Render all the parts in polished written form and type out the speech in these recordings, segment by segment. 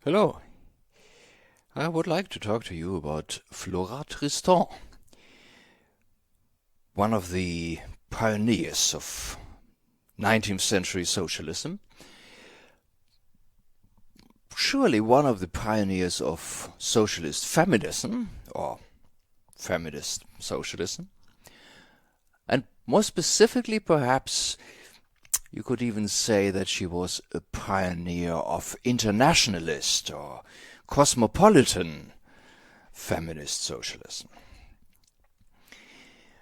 Hello. I would like to talk to you about Flora Tristan, one of the pioneers of 19th century socialism, surely one of the pioneers of socialist feminism, or feminist socialism, and more specifically perhaps you could even say that she was a pioneer of internationalist or cosmopolitan feminist socialism.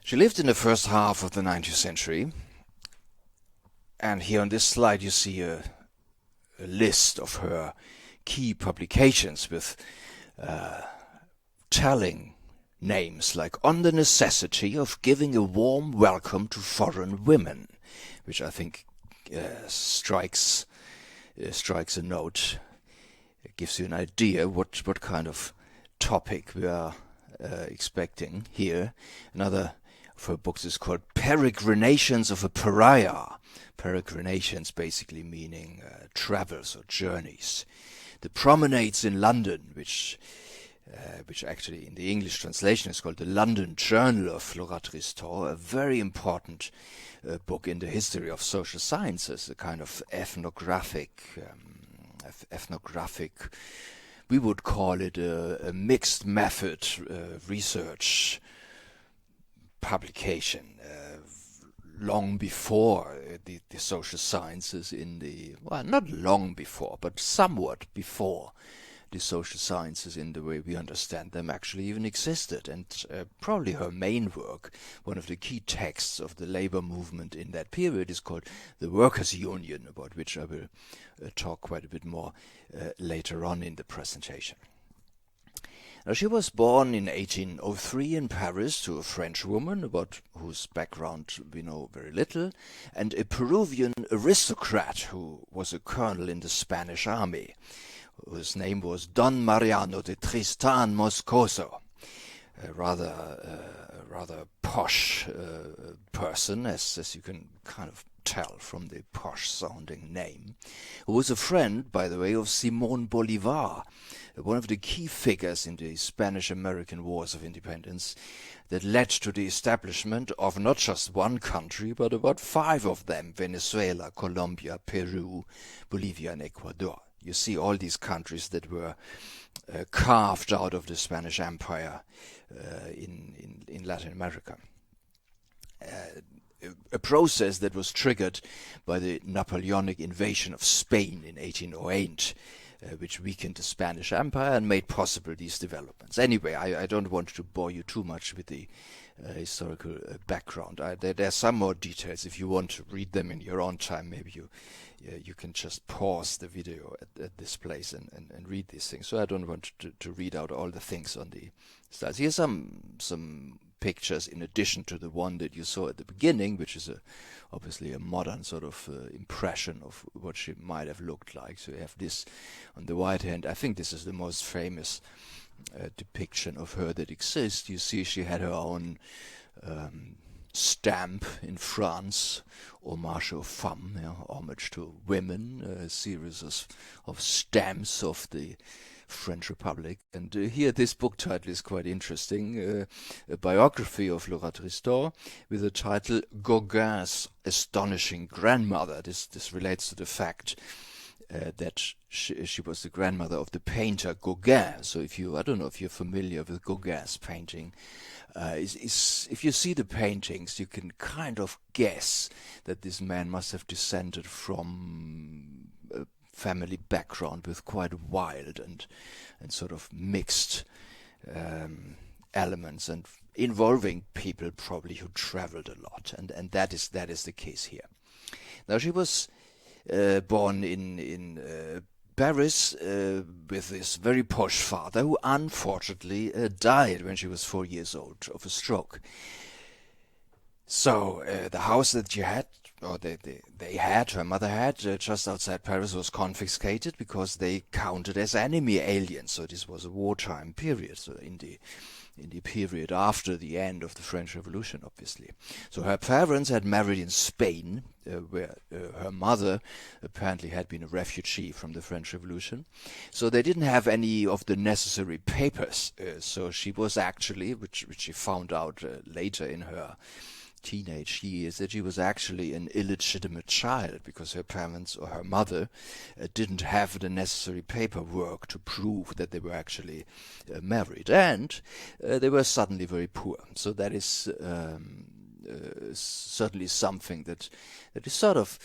She lived in the first half of the 19th century, and here on this slide you see a list of her key publications with telling names like On the Necessity of Giving a Warm Welcome to Foreign Women, which I think strikes a note. It gives you an idea what kind of topic we are expecting here. Another of her books is called Peregrinations of a Pariah. Peregrinations basically meaning travels or journeys. The Promenades in London, which actually in the English translation is called the London Journal of Flora Tristan, a very important book in the history of social sciences, a kind of ethnographic, we would call it a mixed method research publication, long before the social sciences not long before, but somewhat before the social sciences in the way we understand them actually even existed. And probably her main work, one of the key texts of the labor movement in that period, is called The Workers' Union, about which I will talk quite a bit more later on in the presentation. Now, she was born in 1803 in Paris to a French woman, about whose background we know very little, and a Peruvian aristocrat who was a colonel in the Spanish army, whose name was Don Mariano de Tristan Moscoso, a rather posh person, as you can kind of tell from the posh-sounding name, who was a friend, by the way, of Simón Bolívar, one of the key figures in the Spanish-American Wars of Independence that led to the establishment of not just one country, but about 5 of them: Venezuela, Colombia, Peru, Bolivia, and Ecuador. You see all these countries that were carved out of the Spanish Empire in Latin America. A process that was triggered by the Napoleonic invasion of Spain in 1808, which weakened the Spanish Empire and made possible these developments. Anyway, I don't want to bore you too much with the historical background. There are some more details. If you want to read them in your own time, maybe you can just pause the video at this place and read these things. So I don't want to read out all the things on the slides. Here's some pictures in addition to the one that you saw at the beginning, which is obviously a modern sort of impression of what she might have looked like. So you have this on the right hand. I think this is the most famous depiction of her that exists. You see she had her own stamp in France, Hommage aux Femmes, homage to women, a series of stamps of the French Republic. And here this book title is quite interesting, a biography of Flora Tristan with the title Gauguin's Astonishing Grandmother. This relates to the fact that she was the grandmother of the painter Gauguin. So I don't know if you're familiar with Gauguin's painting. If you see the paintings, you can kind of guess that this man must have descended from a family background with quite wild and sort of mixed elements, and involving people probably who traveled a lot, and that is the case here. Now, she was born in Paris with this very posh father, who unfortunately died when she was 4 years old of a stroke. So the house that she had, or her mother had, just outside Paris, was confiscated because they counted as enemy aliens. So this was a wartime period. So in the in the period after the end of the French Revolution, obviously. So her parents had married in Spain, where her mother apparently had been a refugee from the French Revolution. So they didn't have any of the necessary papers. So she was actually, which she found out later in her teenage years, that she was actually an illegitimate child because her parents or her mother didn't have the necessary paperwork to prove that they were actually married, and they were suddenly very poor. So that is certainly something that is sort of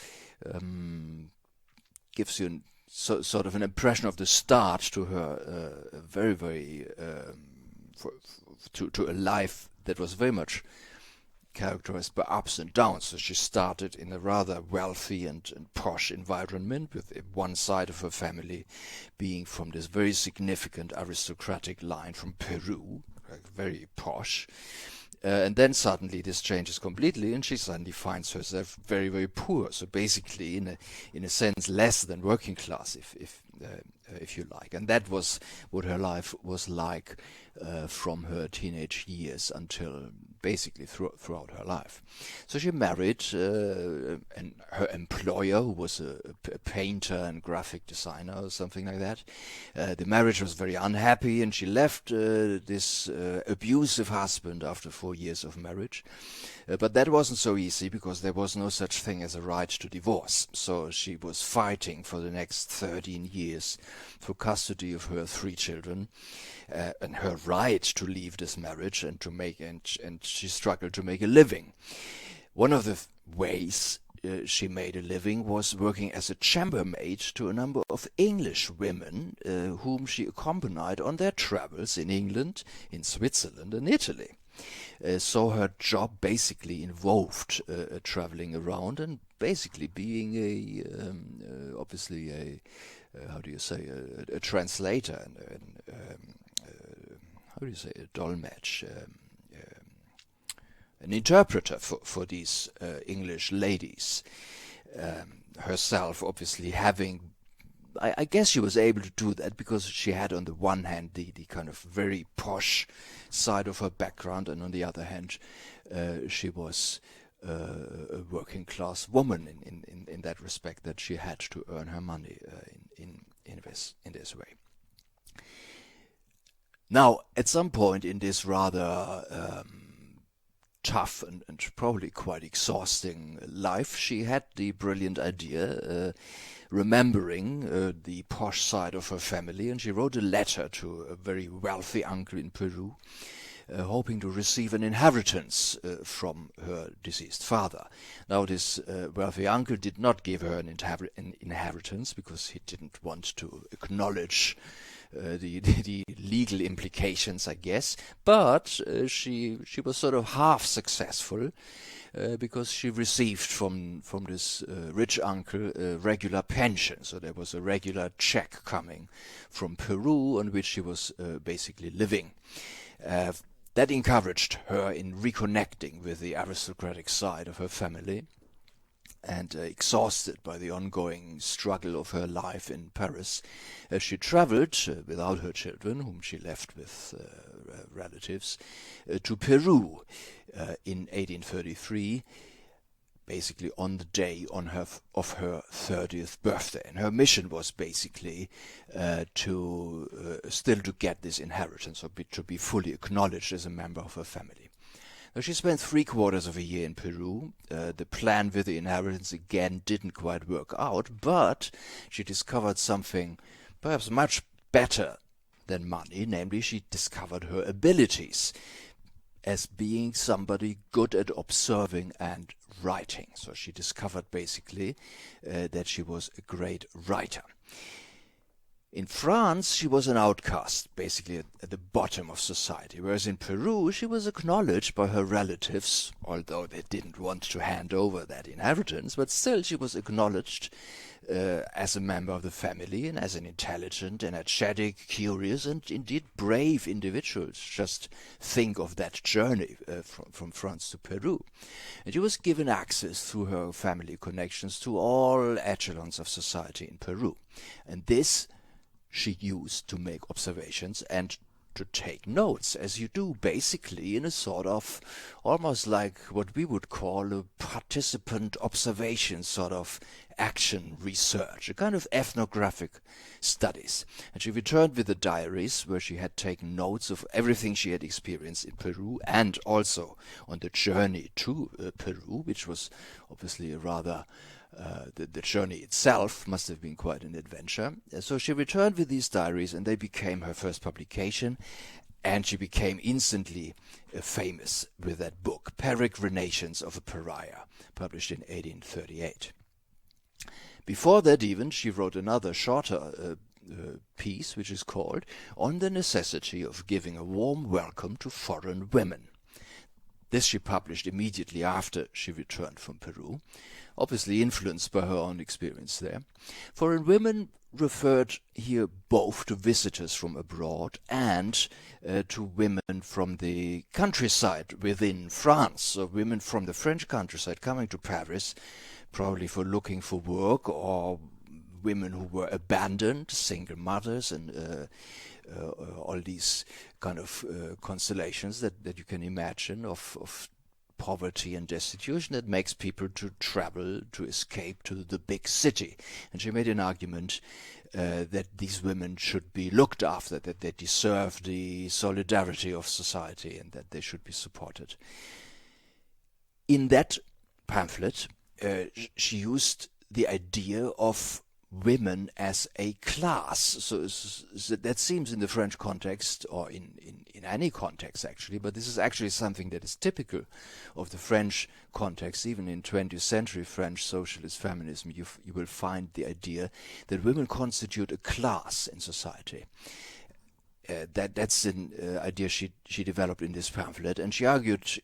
gives you sort of an impression of the start to her very, very to a life that was very much characterized by ups and downs. So she started in a rather wealthy and posh environment, with one side of her family being from this very significant aristocratic line from Peru, very posh. And then suddenly this changes completely, and she suddenly finds herself very, very poor. So basically, in a sense, less than working class, if you like. And that was what her life was like from her teenage years until basically throughout her life. So she married, and her employer, who was a painter and graphic designer or something like that. The marriage was very unhappy, and she left this abusive husband after 4 years of marriage. But that wasn't so easy, because there was no such thing as a right to divorce. So she was fighting for the next 13 years for custody of her 3 children, and her right to leave this marriage and she struggled to make a living. One of the ways she made a living was working as a chambermaid to a number of English women whom she accompanied on their travels in England, in Switzerland and Italy. So her job basically involved traveling around and basically being obviously a translator and a dolmetsch, an interpreter for these English ladies. Herself obviously having, I guess she was able to do that because she had on the one hand the kind of very posh side of her background, and on the other hand she was a working class woman in that respect, that she had to earn her money in this way. Now, at some point in this rather tough and probably quite exhausting life, she had the brilliant idea, remembering the posh side of her family, and she wrote a letter to a very wealthy uncle in Peru, hoping to receive an inheritance from her deceased father. Now, this wealthy uncle did not give her an inheritance because he didn't want to acknowledge the legal implications, I guess, but she was sort of half successful because she received from this rich uncle a regular pension. So there was a regular check coming from Peru on which she was basically living. That encouraged her in reconnecting with the aristocratic side of her family, and exhausted by the ongoing struggle of her life in Paris, she traveled without her children, whom she left with relatives, to Peru in 1833, basically on the day of her 30th birthday. And her mission was basically to get this inheritance, or to be fully acknowledged as a member of her family. Now, she spent 3/4 of a year in Peru. The plan with the inheritance again didn't quite work out, but she discovered something perhaps much better than money, namely she discovered her abilities as being somebody good at observing and writing. So she discovered basically that she was a great writer. In France, she was an outcast, basically at the bottom of society, whereas in Peru, she was acknowledged by her relatives, although they didn't want to hand over that inheritance, but still she was acknowledged as a member of the family and as an intelligent, energetic, curious, and indeed brave individual. Just think of that journey from France to Peru. And she was given access through her family connections to all echelons of society in Peru. And this she used to make observations and to take notes, as you do basically in a sort of almost like what we would call a participant observation sort of action research, a kind of ethnographic studies. And she returned with the diaries where she had taken notes of everything she had experienced in Peru and also on the journey to Peru, which was obviously a rather the journey itself must have been quite an adventure. So she returned with these diaries, and they became her first publication, and she became instantly famous with that book, Peregrinations of a Pariah, published in 1838. Before that even, she wrote another shorter piece, which is called On the Necessity of Giving a Warm Welcome to Foreign Women. This she published immediately after she returned from Peru, obviously influenced by her own experience there. Foreign women referred here both to visitors from abroad and to women from the countryside within France, so women from the French countryside coming to Paris, probably for looking for work, or women who were abandoned, single mothers, and all these kind of constellations that you can imagine of poverty and destitution that makes people to travel, to escape to the big city. And she made an argument that these women should be looked after, that they deserve the solidarity of society and that they should be supported. In that pamphlet, she used the idea of women as a class. So that seems in the French context, or in any context actually, but this is actually something that is typical of the French context. Even in 20th century French socialist feminism, you will find the idea that women constitute a class in society. That's an idea she developed in this pamphlet, and she argued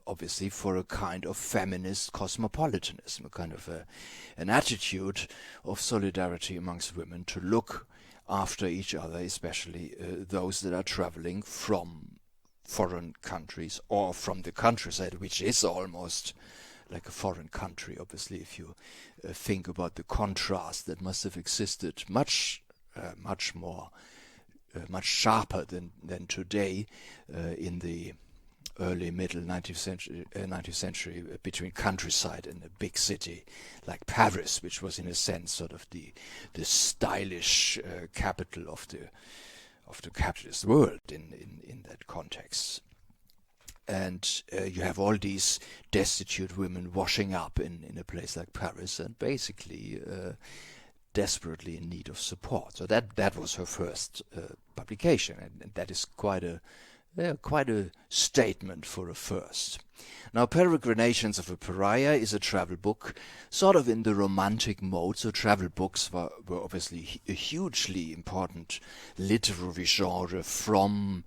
obviously for a kind of feminist cosmopolitanism, a kind of an attitude of solidarity amongst women to look after each other, especially those that are traveling from foreign countries or from the countryside, which is almost like a foreign country, obviously, if you think about the contrast that must have existed much sharper than today in the early middle 19th century between countryside and a big city like Paris, which was in a sense sort of the stylish capital of the capitalist world in that context. And you have all these destitute women washing up in a place like Paris and basically desperately in need of support. So that was her first publication, and that is quite a statement for a first. Now, Peregrinations of a Pariah is a travel book, sort of in the romantic mode. So travel books were obviously a hugely important literary genre from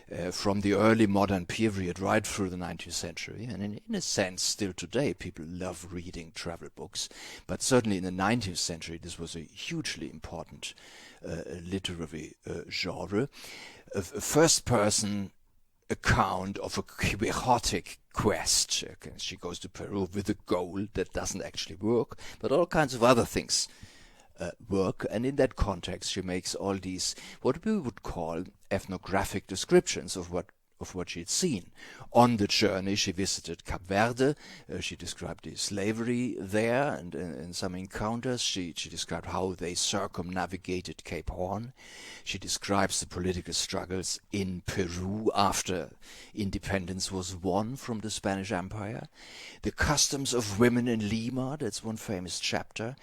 the early modern period right through the 19th century. And in a sense, still today, people love reading travel books. But certainly in the 19th century, this was a hugely important literary genre. A first-person account of a quixotic quest. She goes to Peru with a goal that doesn't actually work, but all kinds of other things work. And in that context, she makes all these, what we would call ethnographic descriptions of what she had seen. On the journey, she visited Cape Verde. She described the slavery there and some encounters. She described how they circumnavigated Cape Horn. She describes the political struggles in Peru after independence was won from the Spanish Empire. The customs of women in Lima, that's one famous chapter.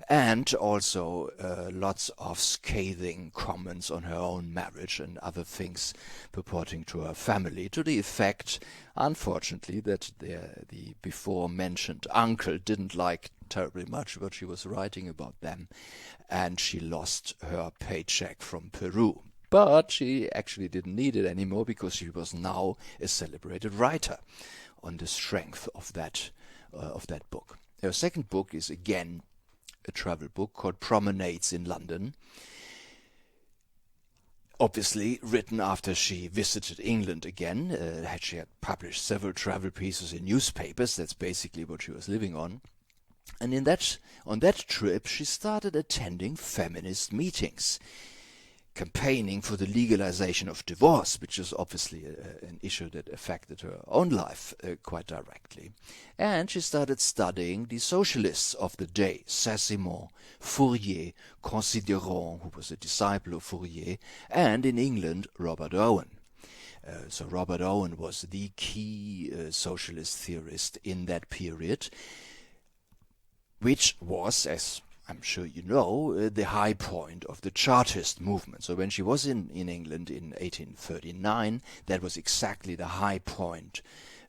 And also lots of scathing comments on her own marriage and other things purporting to her family, to the effect, unfortunately, that the before mentioned uncle didn't like terribly much what she was writing about them, and she lost her paycheck from Peru. But she actually didn't need it anymore, because she was now a celebrated writer on the strength of that book. Her second book is again a travel book called Promenades in London. Obviously written after she visited England again. She had published several travel pieces in newspapers. That's basically what she was living on. And on that trip, she started attending feminist meetings. campaigning for the legalization of divorce, which is obviously an issue that affected her own life quite directly. And she started studying the socialists of the day, Saint-Simon, Fourier, Considerant, who was a disciple of Fourier, and in England, Robert Owen. So Robert Owen was the key socialist theorist in that period, which was, as I'm sure you know, the high point of the Chartist movement. So when she was in England in 1839, that was exactly the high point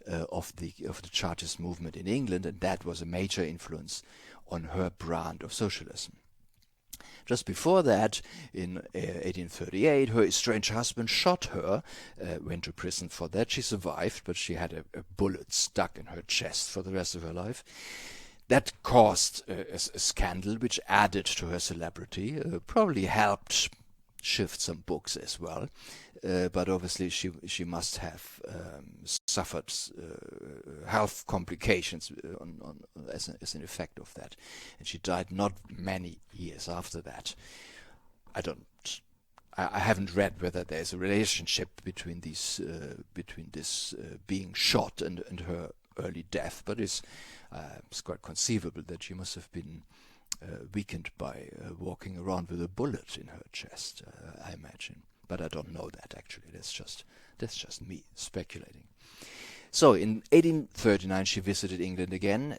of the Chartist movement in England, and that was a major influence on her brand of socialism. Just before that, in 1838, her estranged husband shot her, went to prison for that. She survived, but she had a bullet stuck in her chest for the rest of her life. That caused a scandal which added to her celebrity, probably helped shift some books as well, but obviously she must have suffered health complications as an effect of that, and she died not many years after that. I haven't read whether there's a relationship between this being shot and her early death, but it's quite conceivable that she must have been weakened by walking around with a bullet in her chest, I imagine. But I don't know that actually. That's just me speculating. So in 1839 she visited England again,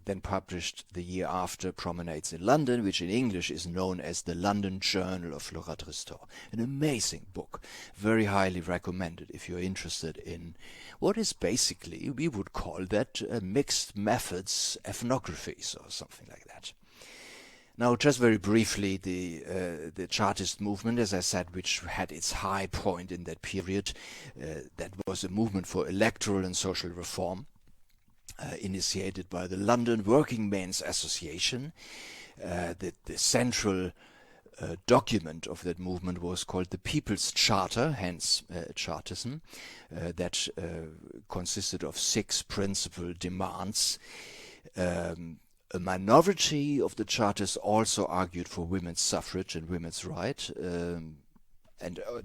then published the year after Promenades in London, which in English is known as the London Journal of Flora Tristan. An amazing book, very highly recommended if you're interested in what is basically, we would call that mixed methods ethnographies or something like that. Now, just very briefly, the Chartist movement, as I said, which had its high point in that period, that was a movement for electoral and social reform, initiated by the London Working Men's Association. The central document of that movement was called the People's Charter, hence Chartism, that consisted of 6 principal demands. A minority of the Chartists also argued for women's suffrage and women's right, and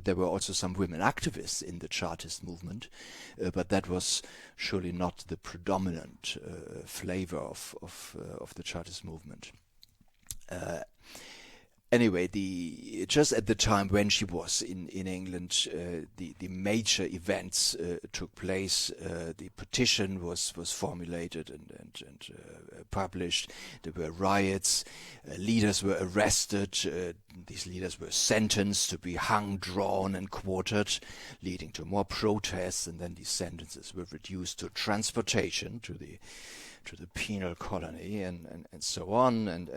there were also some women activists in the Chartist movement, but that was surely not the predominant flavor of the Chartist movement. Anyway, just at the time when she was in England, the major events took place. The petition was formulated and published. There were riots. Leaders were arrested. These leaders were sentenced to be hung, drawn, and quartered, leading to more protests. And then these sentences were reduced to transportation to the penal colony and so on,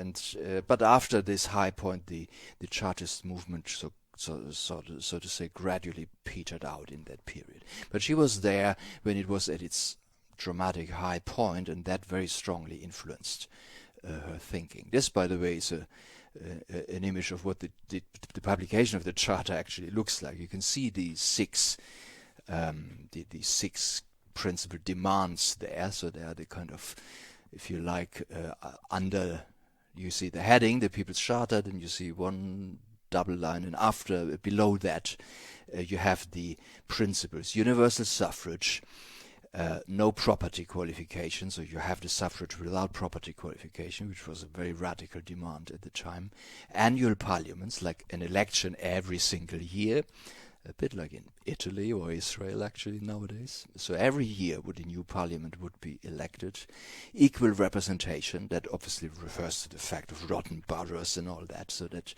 but after this high point, the Chartist movement so to say gradually petered out in that period. But she was there when it was at its dramatic high point, and that very strongly influenced her thinking. This, by the way, is an image of what the publication of the Charter actually looks like. You can see the 6 principal demands there. So they are the kind of, if you like, under, you see the heading, the People's Charter, then you see one double line, and after, below that, you have the principles: universal suffrage, no property qualification, so you have the suffrage without property qualification, which was a very radical demand at the time. Annual parliaments, like an election every single year, a bit like in Italy or Israel actually nowadays. So every year a new parliament would be elected. Equal representation, that obviously refers to the fact of rotten boroughs and all that, so that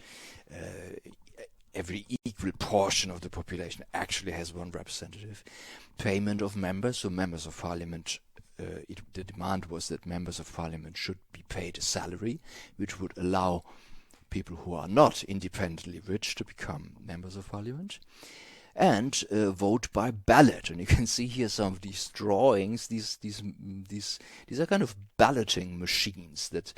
every equal portion of the population actually has one representative. Payment of members, so members of parliament, the demand was that members of parliament should be paid a salary, which would allow people who are not independently rich to become members of parliament, and vote by ballot. And you can see here some of these drawings. These are kind of balloting machines that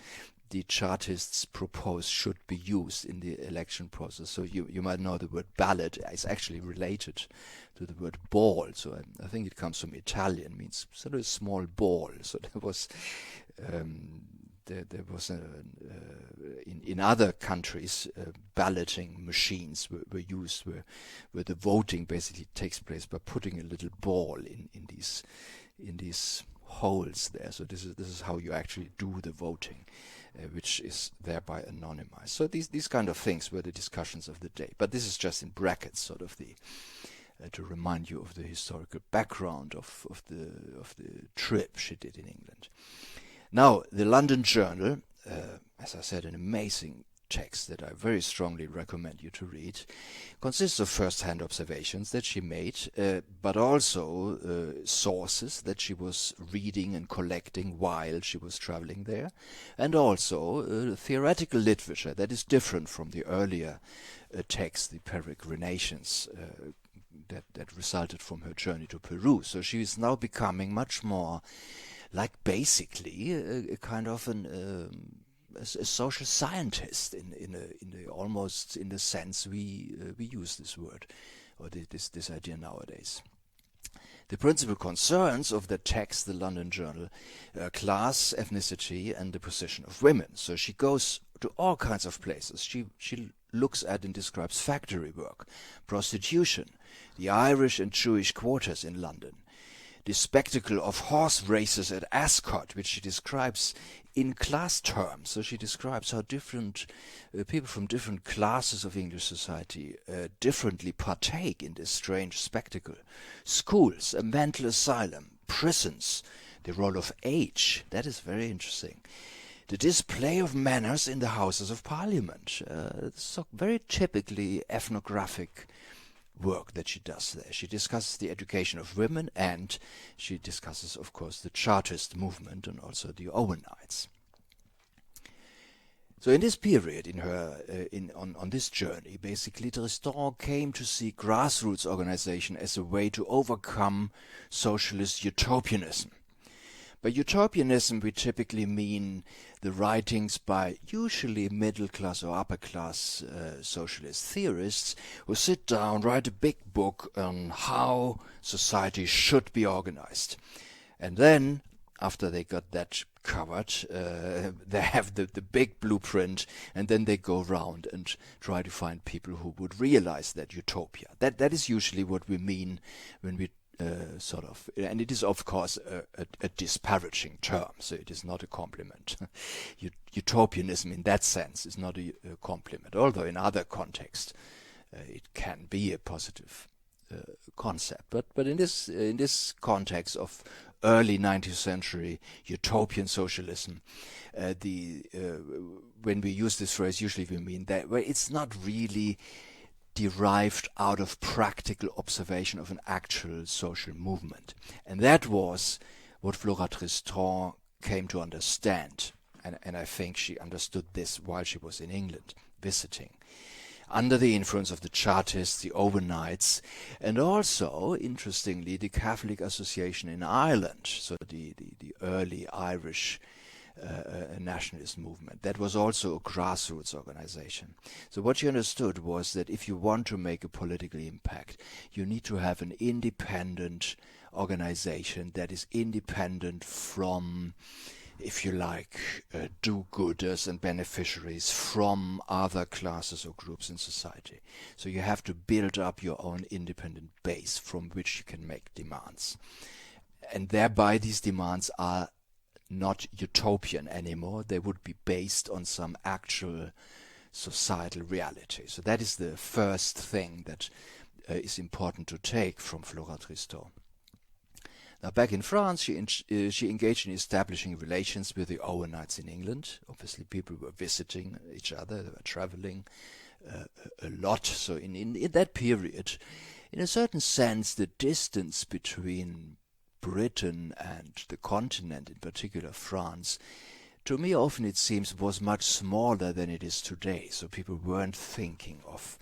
the Chartists propose should be used in the election process. So you might know the word ballot is actually related to the word ball. So I think it comes from Italian, means sort of a small ball. So there was in in other countries, balloting machines were used, where the voting basically takes place by putting a little ball in these holes there. So this is how you actually do the voting, which is thereby anonymized. So these kind of things were the discussions of the day. But this is just in brackets, sort of the to remind you of the historical background of the trip she did in England. Now, the London Journal, as I said, an amazing text that I very strongly recommend you to read, consists of first-hand observations that she made, but also sources that she was reading and collecting while she was traveling there, and also theoretical literature that is different from the earlier text, the peregrinations, that resulted from her journey to Peru. So she is now becoming much more like basically a kind of a social scientist almost in the sense we use this word or this idea nowadays. The principal concerns of the text, the London Journal, class, ethnicity, and the position of women. So she goes to all kinds of places. She looks at and describes factory work, prostitution, the Irish and Jewish quarters in London, the spectacle of horse races at Ascot, which she describes in class terms. So she describes how different people from different classes of English society differently partake in this strange spectacle. Schools, a mental asylum, prisons, the role of age, that is very interesting. The display of manners in the Houses of Parliament. So very typically ethnographic work that she does there. She discusses the education of women, and she discusses, of course, the Chartist movement and also the Owenites. So in this period, on this journey, basically Tristan came to see grassroots organization as a way to overcome socialist utopianism. By utopianism, we typically mean the writings by usually middle-class or upper-class socialist theorists who sit down, write a big book on how society should be organized. And then, after they got that covered, they have the big blueprint, and then they go around and try to find people who would realize that utopia. That is usually what we mean when we and it is of course a disparaging term, so it is not a compliment. Utopianism in that sense is not a compliment, although in other contexts it can be a positive concept. But in this context of early 19th century utopian socialism, when we use this phrase, usually we mean that where it's not really derived out of practical observation of an actual social movement. And that was what Flora Tristan came to understand. And I think she understood this while she was in England visiting. Under the influence of the Chartists, the Owenites, and also, interestingly, the Catholic Association in Ireland, so the early Irish nationalist movement. That was also a grassroots organization. So what you understood was that if you want to make a political impact, you need to have an independent organization that is independent from, if you like, do-gooders and beneficiaries from other classes or groups in society. So you have to build up your own independent base from which you can make demands. And thereby these demands are not utopian anymore. They would be based on some actual societal reality. So that is the first thing that is important to take from Flora Tristan. Now, back in France, she engaged in establishing relations with the Owenites in England. Obviously, people were visiting each other, they were traveling a lot. So in that period, in a certain sense, the distance between Britain and the continent, in particular France, to me often it seems was much smaller than it is today. So people weren't thinking of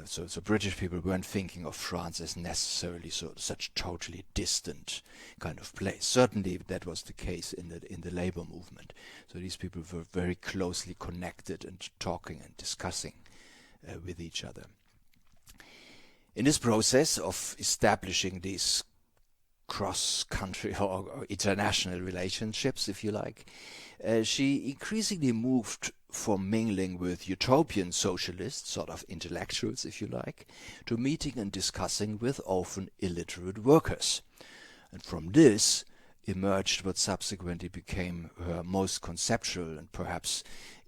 so British people weren't thinking of France as necessarily such totally distant kind of place. Certainly that was the case in the labor movement. So these people were very closely connected and talking and discussing with each other. In this process of establishing these cross-country or international relationships, if you like, she increasingly moved from mingling with utopian socialists, sort of intellectuals if you like, to meeting and discussing with often illiterate workers. And from this emerged what subsequently became her most conceptual and perhaps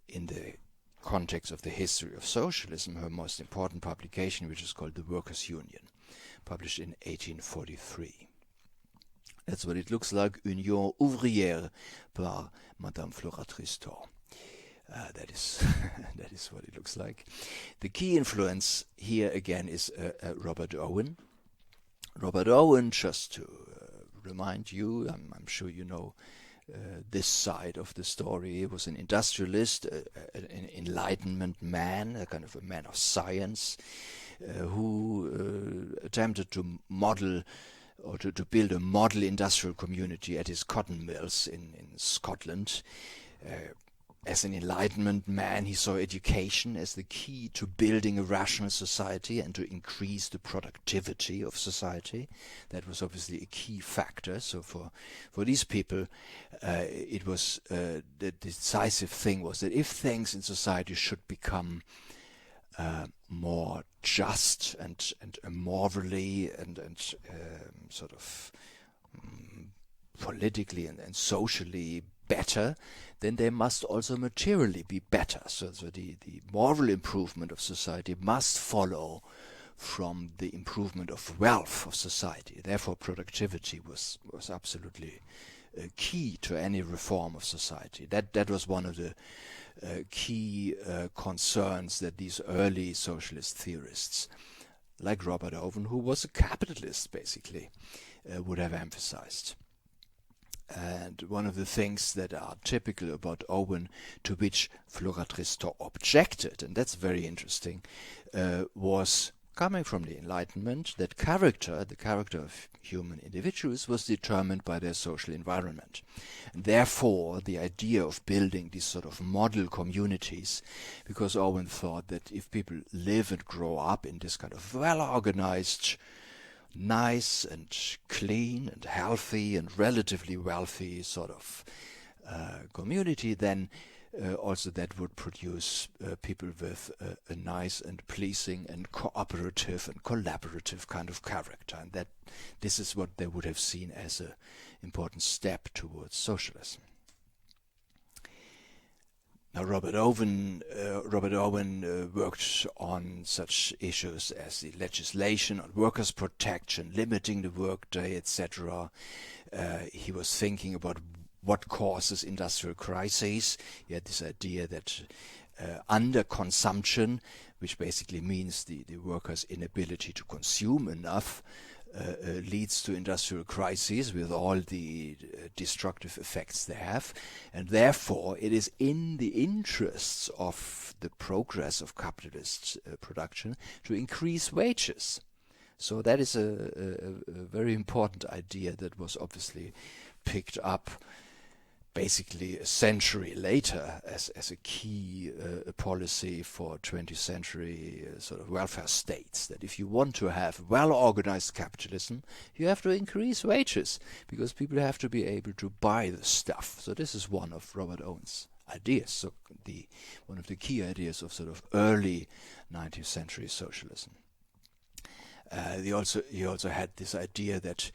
in the context of the history of socialism, her most important publication, which is called The Workers' Union, published in 1843. That's what it looks like, Union Ouvrière par Madame Flora Tristan. That is that is what it looks like. The key influence here again is Robert Owen. Robert Owen, just to remind you, I'm sure you know this side of the story. He was an industrialist, an Enlightenment man, a kind of a man of science, who attempted to model or to build a model industrial community at his cotton mills in Scotland. As an Enlightenment man, he saw education as the key to building a rational society and to increase the productivity of society. That was obviously a key factor. So for these people, it was the decisive thing was that if things in society should become more just and morally and sort of politically and socially better, then they must also materially be better. So the moral improvement of society must follow from the improvement of wealth of society. Therefore, productivity was absolutely key to any reform of society. That was one of the key concerns that these early socialist theorists, like Robert Owen, who was a capitalist basically, would have emphasized. And one of the things that are typical about Owen, to which Flora Tristan objected, and that's very interesting, was coming from the Enlightenment, that the character of human individuals was determined by their social environment. And therefore, the idea of building these sort of model communities, because Owen thought that if people live and grow up in this kind of well-organized, nice and clean and healthy and relatively wealthy sort of community, then also that would produce people with a nice and pleasing and cooperative and collaborative kind of character, and that this is what they would have seen as an important step towards socialism. Now, Robert Owen worked on such issues as the legislation on workers' protection, limiting the workday, etc. He was thinking about what causes industrial crises. He had this idea that underconsumption, which basically means the workers' inability to consume enough, leads to industrial crises with all the destructive effects they have, and therefore it is in the interests of the progress of capitalist production to increase wages. So that is a very important idea that was obviously picked up basically a century later as a key policy for 20th century sort of welfare states, that if you want to have well-organized capitalism, you have to increase wages because people have to be able to buy the stuff. So this is one of Robert Owen's ideas, so one of the key ideas of sort of early 19th century socialism. He also had this idea that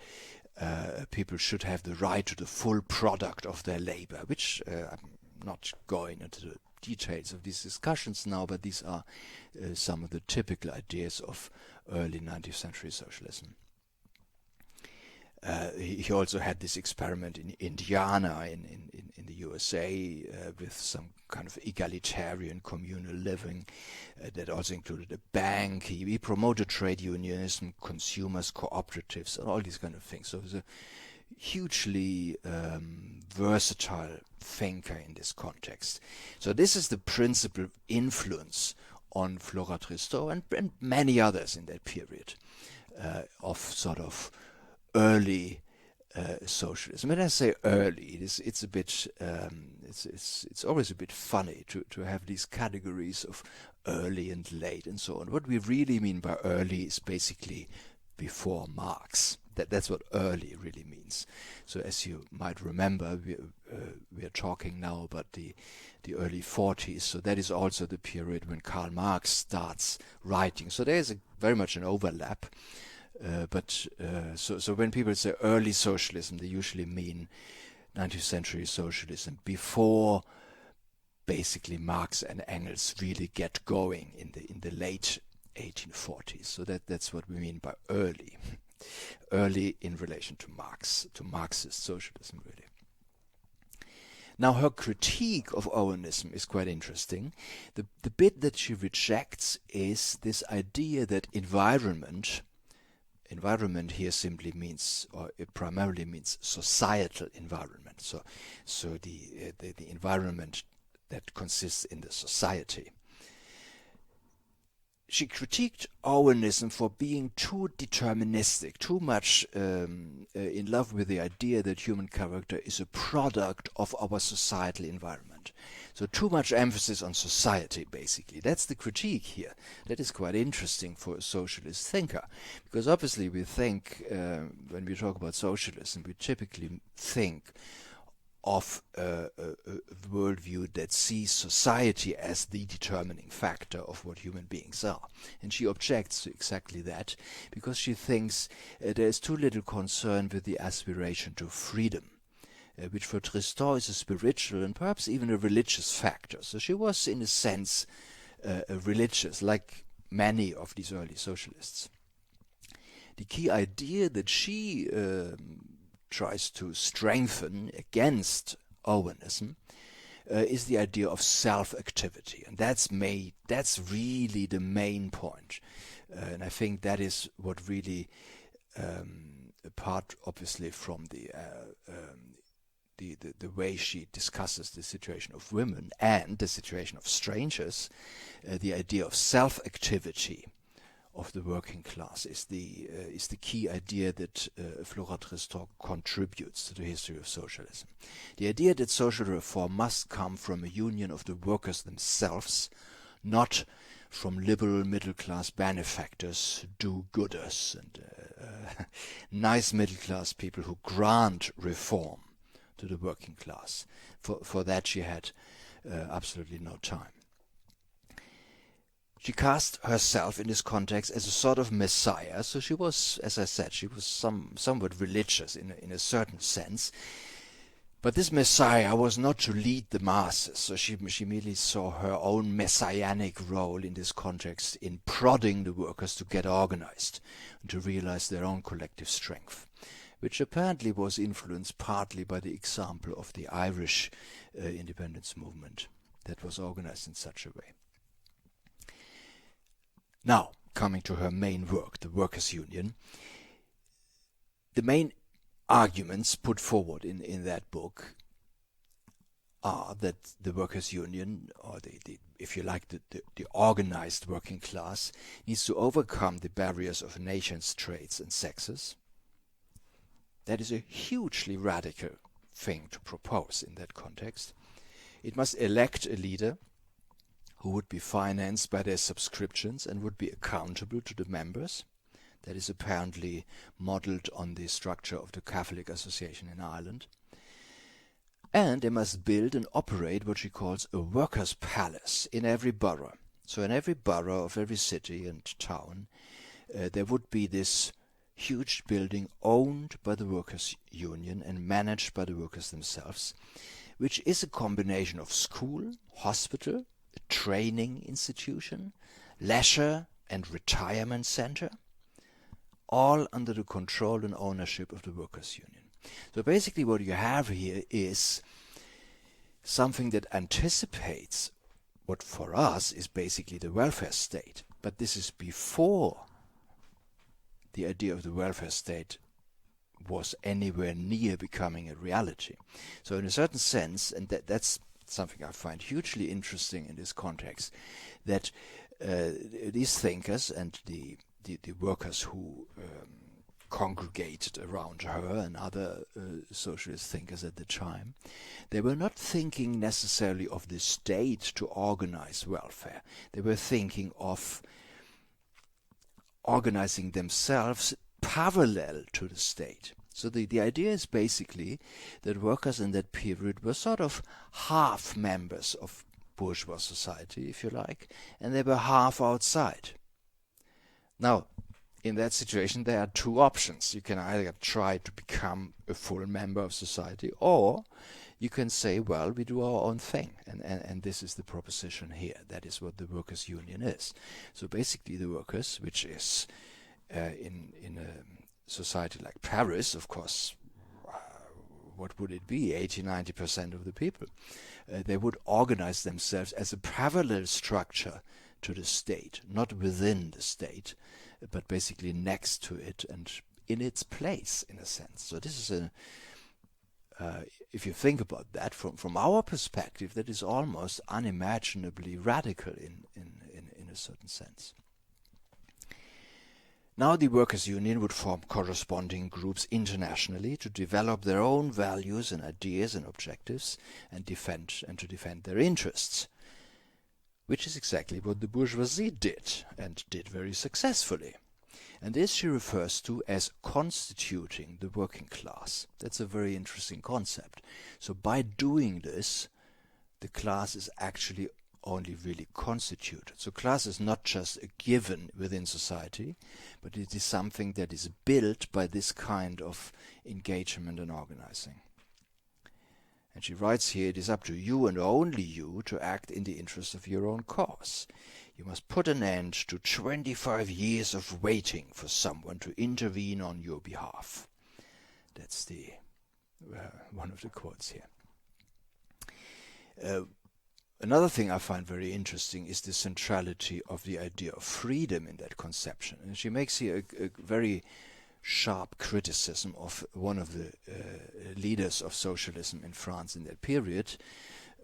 people should have the right to the full product of their labor, which I'm not going into the details of these discussions now, but these are some of the typical ideas of early 19th century socialism. He also had this experiment in Indiana in the USA with some kind of egalitarian communal living that also included a bank. He promoted trade unionism, consumers, cooperatives, and all these kind of things. So he was a hugely versatile thinker in this context. So this is the principal influence on Flora Tristan and many others in that period of sort of early socialism. When I say early, it's a bit it's always a bit funny to have these categories of early and late and so on. What we really mean by early is basically before Marx. That's what early really means. So as you might remember, we are talking now about the early 40s. So that is also the period when Karl Marx starts writing. So there is very much an overlap. So when people say early socialism, they usually mean 19th century socialism before basically Marx and Engels really get going in the late 1840s. So that's what we mean by early. Early in relation to Marxist socialism, really. Now, her critique of Owenism is quite interesting. The bit that she rejects is this idea that environment here simply means, or it primarily means societal environment. So the environment that consists in the society. She critiqued Owenism for being too deterministic, too much in love with the idea that human character is a product of our societal environment. So too much emphasis on society, basically. That's the critique here. That is quite interesting for a socialist thinker, because obviously we think, when we talk about socialism, we typically think of a worldview that sees society as the determining factor of what human beings are. And she objects to exactly that, because she thinks there is too little concern with the aspiration to freedom, which for Tristan is a spiritual and perhaps even a religious factor. So she was, in a sense, religious, like many of these early socialists. The key idea that she tries to strengthen against Owenism is the idea of self-activity, and that's really the main point. And I think that is what really, apart obviously from the way she discusses the situation of women and the situation of strangers, the idea of self-activity of the working class is the key idea that Flora Tristan contributes to the history of socialism. The idea that social reform must come from a union of the workers themselves, not from liberal middle-class benefactors, do-gooders, and nice middle-class people who grant reform to the working class. For that she had absolutely no time. She cast herself in this context as a sort of messiah, so she was, as I said, she was somewhat religious in a certain sense. But this messiah was not to lead the masses, so she merely saw her own messianic role in this context in prodding the workers to get organized and to realize their own collective strength, which apparently was influenced partly by the example of the Irish independence movement that was organized in such a way. Now, coming to her main work, the Workers' Union, the main arguments put forward in that book are that the Workers' Union, or if you like, the organized working class, needs to overcome the barriers of nations, trades, and sexes. That is a hugely radical thing to propose in that context. It must elect a leader who would be financed by their subscriptions and would be accountable to the members. That is apparently modelled on the structure of the Catholic Association in Ireland. And they must build and operate what she calls a workers' palace in every borough. So in every borough of every city and town, there would be this huge building owned by the Workers' Union and managed by the workers themselves, which is a combination of school, hospital, training institution, leisure and retirement center, all under the control and ownership of the Workers' Union. So basically what you have here is something that anticipates what for us is basically the welfare state. But this is before the idea of the welfare state was anywhere near becoming a reality. So in a certain sense, and that's something I find hugely interesting in this context, that these thinkers and the workers who congregated around her and other socialist thinkers at the time, they were not thinking necessarily of the state to organize welfare. They were thinking of organizing themselves parallel to the state. So the idea is basically that workers in that period were sort of half members of bourgeois society, if you like, and they were half outside. Now, in that situation, there are two options. You can either try to become a full member of society, or you can say, well, we do our own thing. And this is the proposition here. That is what the workers' union is. So basically the workers, which is in a society like Paris, of course, what would it be? 80-90% of the people. They would organize themselves as a parallel structure to the state, not within the state, but basically next to it and in its place, in a sense. So this is if you think about that from our perspective, that is almost unimaginably radical in a certain sense. Now the workers' union would form corresponding groups internationally to develop their own values and ideas and objectives and to defend their interests, which is exactly what the bourgeoisie did, and did very successfully. And this she refers to as constituting the working class. That's a very interesting concept. So by doing this, the class is actually only really constituted. So class is not just a given within society, but it is something that is built by this kind of engagement and organizing. And she writes here, it is up to you and only you to act in the interest of your own cause. You must put an end to 25 years of waiting for someone to intervene on your behalf. That's the one of the quotes here. Another thing I find very interesting is the centrality of the idea of freedom in that conception. And she makes here a very sharp criticism of one of the leaders of socialism in France in that period,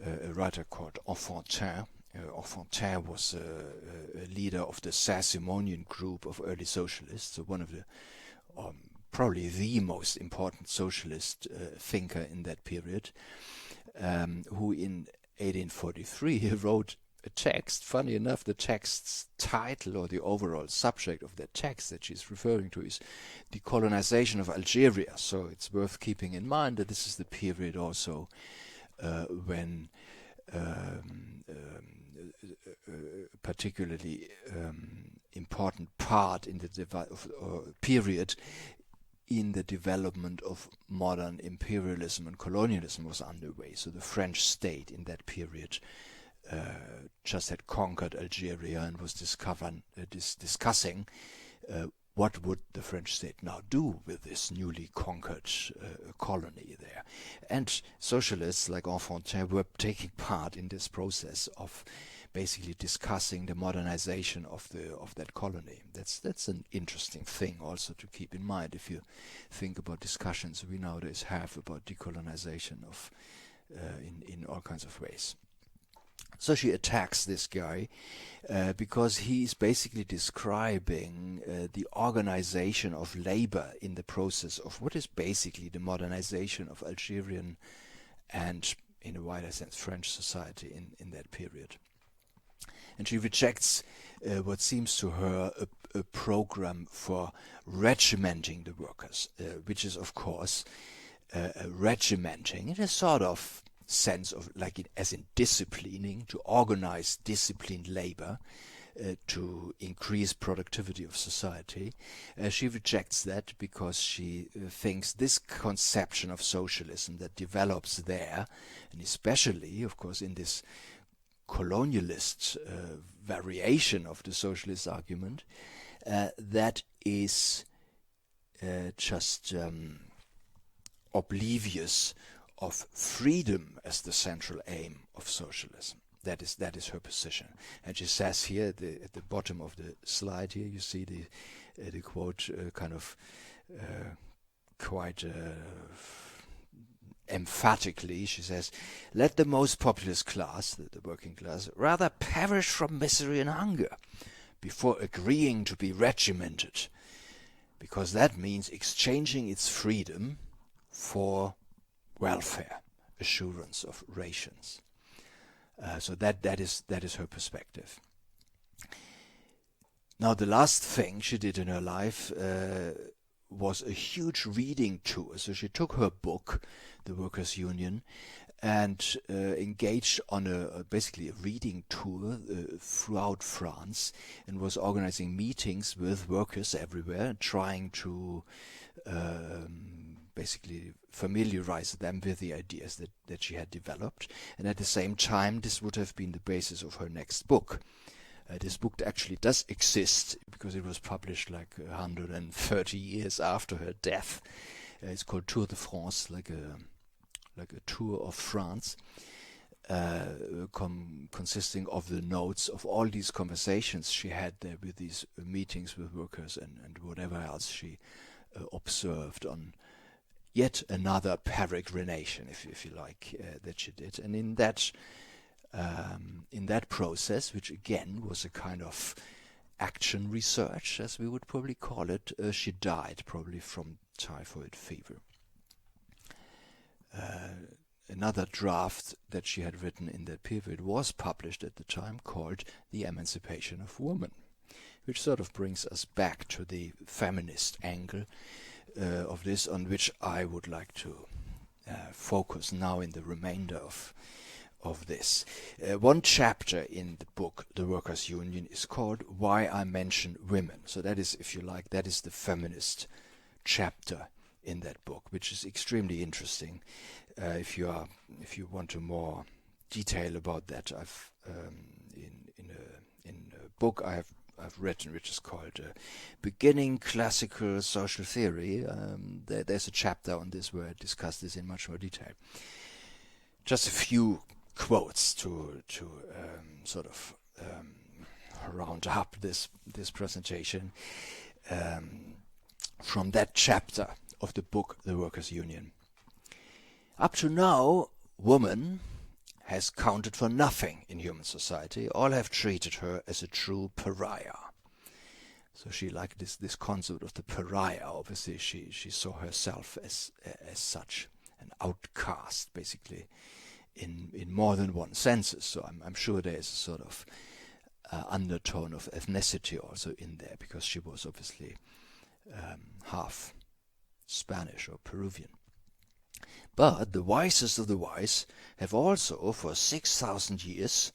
a writer called Enfantin. Enfantin was a leader of the Saint-Simonian group of early socialists, so one of the probably the most important socialist thinker in that period, who in 1843 wrote a text. Funny enough, the text's title or the overall subject of that text that she's referring to is decolonization of Algeria. So it's worth keeping in mind that this is the period also when particularly important part in the period in the development of modern imperialism and colonialism was underway. So the French state in that period just had conquered Algeria and was discussing what would the French state now do with this newly conquered colony there. And socialists like Enfantin were taking part in this process of basically discussing the modernization of that colony. That's an interesting thing also to keep in mind if you think about discussions we nowadays have about decolonization of in all kinds of ways. So she attacks this guy because he's basically describing the organization of labor in the process of what is basically the modernization of Algerian and, in a wider sense, French society in that period. And she rejects what seems to her a program for regimenting the workers, which is, of course, regimenting in a sort of sense of as in disciplining, to organize disciplined labor to increase productivity of society. She rejects that because she thinks this conception of socialism that develops there, and especially, of course, in this colonialist variation of the socialist argument, that is just oblivious of freedom as the central aim of socialism. That is her position. And she says here at the bottom of the slide here, you see the quote kind of quite emphatically. She says, "Let the most populous class, the working class, rather perish from misery and hunger before agreeing to be regimented, because that means exchanging its freedom for welfare, assurance of rations." So that is her perspective. Now the last thing she did in her life was a huge reading tour. So she took her book, The Workers' Union, and engaged on basically a reading tour throughout France, and was organizing meetings with workers everywhere, trying to basically familiarize them with the ideas that she had developed. And at the same time, this would have been the basis of her next book. This book actually does exist because it was published like 130 years after her death. It's called Tour de France, like a tour of France, consisting of the notes of all these conversations she had there with these meetings with workers and whatever else she observed on yet another peregrination, if you like, that she did. And in that process, which again was a kind of action research, as we would probably call it, she died probably from typhoid fever. Another draft that she had written in that period was published at the time, called The Emancipation of Woman, which sort of brings us back to the feminist angle of this, on which I would like to focus now in the remainder of this. One chapter in the book, The Workers' Union, is called Why I Mention Women. So that is, if you like, that is the feminist chapter in that book, which is extremely interesting. If you want to more detail about that, I've in a book I've written, which is called Beginning Classical Social Theory. There's a chapter on this where I discuss this in much more detail. Just a few quotes to sort of round up this presentation from that chapter of the book, The Workers' Union. Up to now, woman has counted for nothing in human society. All have treated her as a true pariah. So she liked this concept of the pariah. Obviously, she saw herself as such, an outcast, basically, in more than one sense. So I'm sure there is a sort of undertone of ethnicity also in there, because she was obviously half Spanish or Peruvian. But the wisest of the wise have also, for 6,000 years,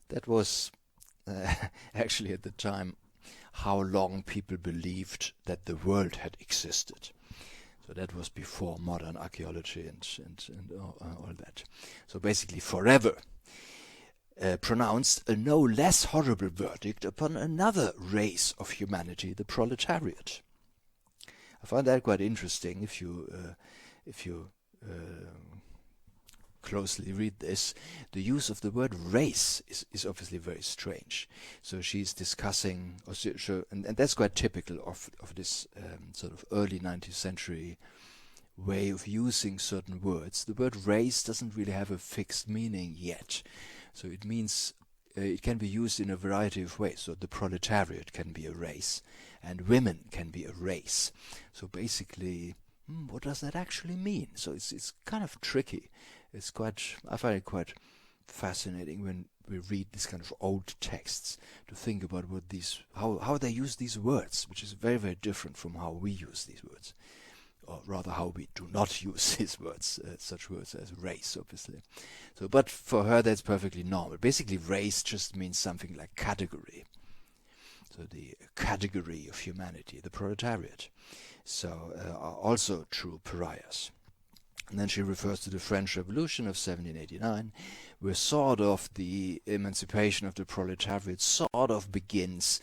that was actually at the time how long people believed that the world had existed. So that was before modern archaeology and all that. So basically forever pronounced a no less horrible verdict upon another race of humanity, the proletariat. I find that quite interesting. If you closely read this, the use of the word race is obviously very strange. So she's discussing, and that's quite typical of this sort of early 19th century way of using certain words. The word race doesn't really have a fixed meaning yet. So it means it can be used in a variety of ways. So the proletariat can be a race, and women can be a race. So basically, what does that actually mean? So it's kind of tricky. I find it quite fascinating when we read these kind of old texts to think about how they use these words, which is very, very different from how we use these words, or rather how we do not use these words, such words as race, obviously. So, but for her that's perfectly normal. Basically, race just means something like category. So the category of humanity, the proletariat. So are also true pariahs. And then she refers to the French Revolution of 1789, where sort of the emancipation of the proletariat sort of begins,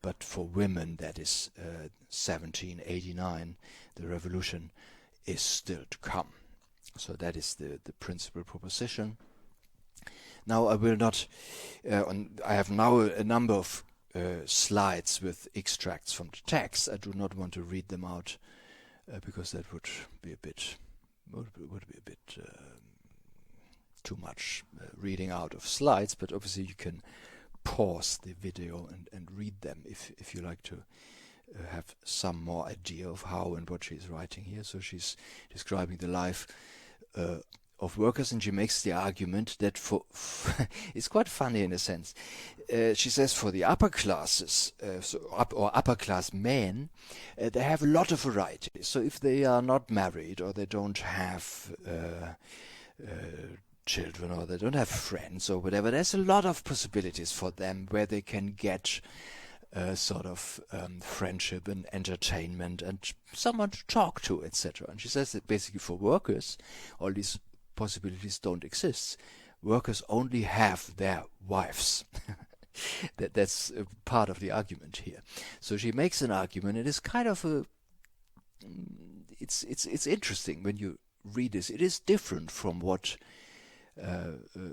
but for women, that is 1789, the revolution is still to come. So that is the principal proposition. Now I will not, I have now a number of slides with extracts from the text. I do not want to read them out because that would be a bit too much reading out of slides, but obviously you can pause the video and read them if you like to have some more idea of how and what she's writing here. So she's describing the life of workers, and she makes the argument that it's quite funny in a sense. She says for the upper classes, or upper class men, they have a lot of variety. So if they are not married, or they don't have children, or they don't have friends or whatever, there's a lot of possibilities for them where they can get sort of friendship and entertainment and someone to talk to, etc. And she says that basically for workers, all these possibilities don't exist. Workers only have their wives. That's part of the argument here. So she makes an argument. It is kind of it's interesting when you read this. It is different from what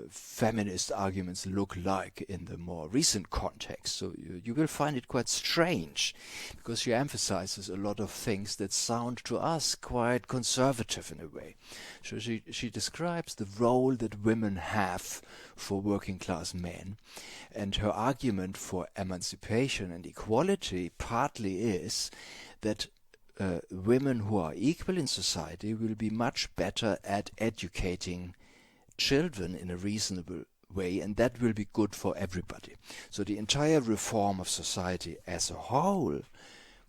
feminist arguments look like in the more recent context. So you will find it quite strange, because she emphasizes a lot of things that sound to us quite conservative in a way. So she describes the role that women have for working class men, and her argument for emancipation and equality partly is that women who are equal in society will be much better at educating children in a reasonable way, and that will be good for everybody. So the entire reform of society as a whole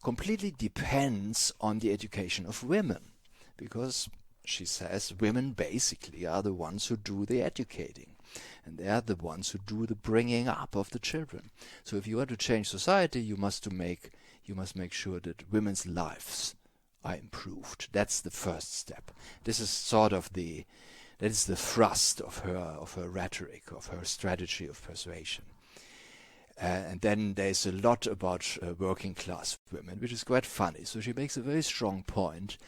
completely depends on the education of women, because she says women basically are the ones who do the educating, and they are the ones who do the bringing up of the children. So if you want to change society, you must make sure that women's lives are improved. That's the first step. This is that is the thrust of her rhetoric, of her strategy of persuasion. And then there's a lot about working class women, which is quite funny. So she makes a very strong point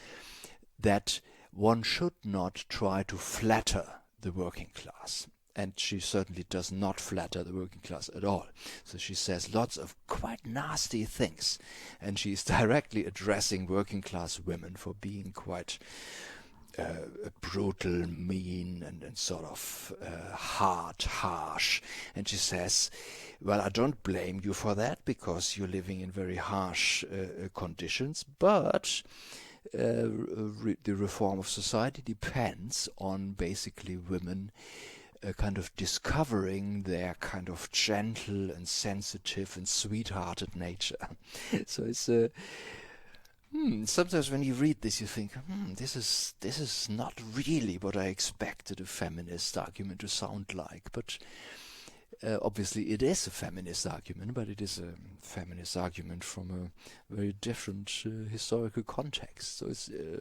that one should not try to flatter the working class. And she certainly does not flatter the working class at all. So she says lots of quite nasty things. And she's directly addressing working class women for being quite brutal, mean, and sort of hard, harsh. And she says, well, I don't blame you for that, because you're living in very harsh conditions, but the reform of society depends on basically women kind of discovering their kind of gentle and sensitive and sweethearted nature. So it's sometimes when you read this, you think, this is not really what I expected a feminist argument to sound like. But obviously it is a feminist argument, but it is a feminist argument from a very different historical context. So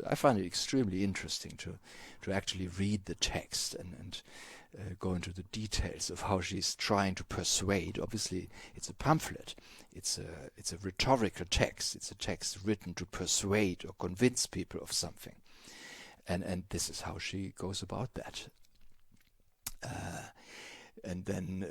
I find it extremely interesting to actually read the text and go into the details of how she's trying to persuade. Obviously, it's a pamphlet. It's a rhetorical text. It's a text written to persuade or convince people of something. And this is how she goes about that. And then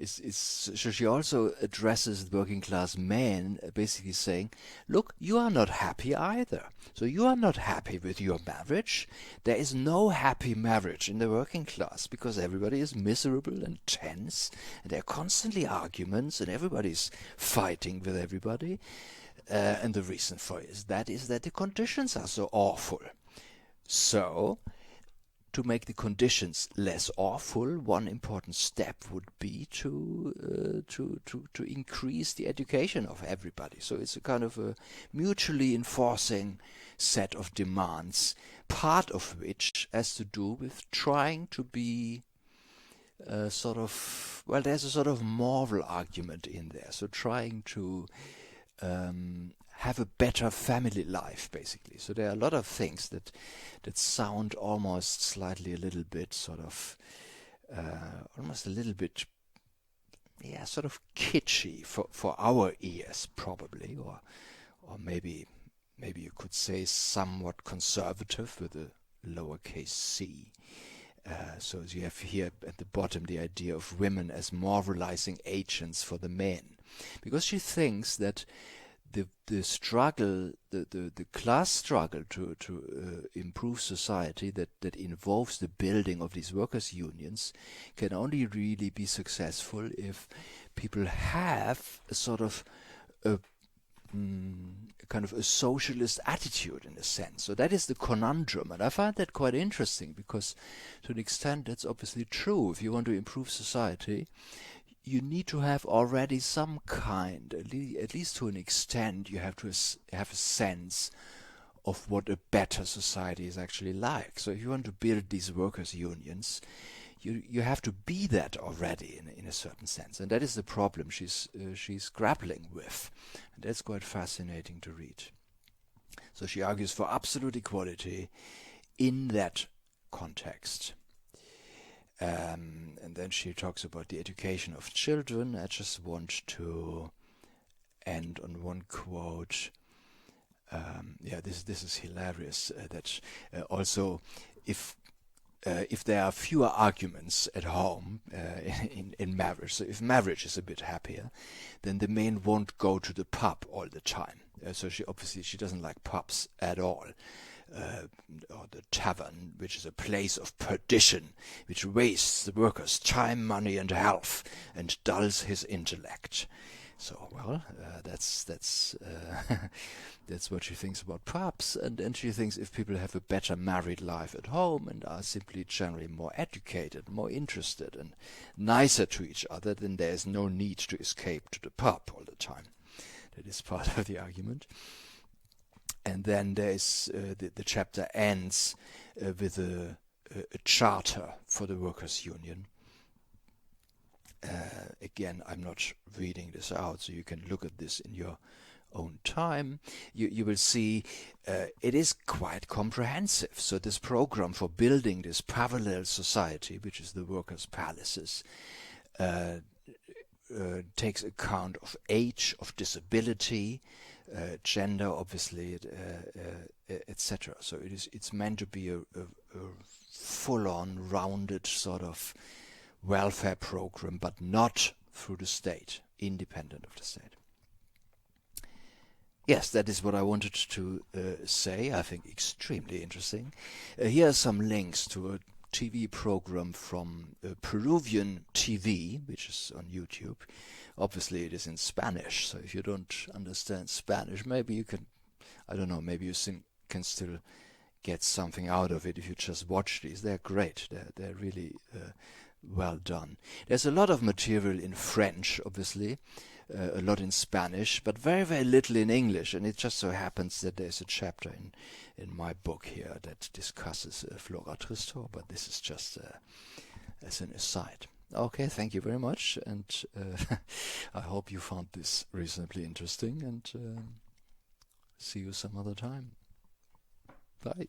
so she also addresses working class men, basically saying, look, you are not happy either. So you are not happy with your marriage. There is no happy marriage in the working class, because everybody is miserable and tense, and there are constantly arguments, and everybody's fighting with everybody. And the reason for it is that the conditions are so awful. So to make the conditions less awful, one important step would be to increase the education of everybody. So it's a kind of a mutually enforcing set of demands, part of which has to do with trying to be there's a sort of moral argument in there. So trying to have a better family life, basically. So there are a lot of things that sound almost slightly a little bit sort of almost a little bit sort of kitschy for our ears, probably, or maybe you could say somewhat conservative with a lowercase c. So you have here at the bottom the idea of women as moralizing agents for the men, because she thinks that the struggle, the class struggle to improve society that involves the building of these workers' unions can only really be successful if people have a sort of a kind of a socialist attitude in a sense. So that is the conundrum, and I find that quite interesting because, to an extent, that's obviously true. If you want to improve society, you need to have already some kind, at least to an extent, you have to have a sense of what a better society is actually like. So if you want to build these workers' unions, you have to be that already in a certain sense, and that is the problem she's grappling with, and that's quite fascinating to read. So she argues for absolute equality in that context. And then she talks about the education of children. I just want to end on one quote. This is hilarious. That also, if there are fewer arguments at home in marriage, so if marriage is a bit happier, then the man won't go to the pub all the time. So she doesn't like pubs at all. Or the tavern, which is a place of perdition, which wastes the worker's time, money, and health, and dulls his intellect. So, that's that's what she thinks about pubs, and she thinks if people have a better married life at home and are simply generally more educated, more interested, and nicer to each other, then there is no need to escape to the pub all the time. That is part of the argument. And then there is the chapter ends with a charter for the workers' union. Again, I'm not reading this out, so you can look at this in your own time. You will see it is quite comprehensive. So this program for building this parallel society, which is the workers' palaces, takes account of age, of disability, gender, obviously, etc. So it's meant to be a full-on, rounded sort of welfare program, but not through the state, independent of the state. Yes, that is what I wanted to say. I think extremely interesting. Here are some links to a TV program from Peruvian TV, which is on YouTube. Obviously, it is in Spanish, so if you don't understand Spanish, maybe you can, I don't know, maybe you can still get something out of it if you just watch these. They're great. They're really well done. There's a lot of material in French, obviously, a lot in Spanish, but very, very little in English, and it just so happens that there's a chapter in my book here that discusses Flora Tristan, but this is just as an aside. Okay, thank you very much, and I hope you found this reasonably interesting, and see you some other time. Bye.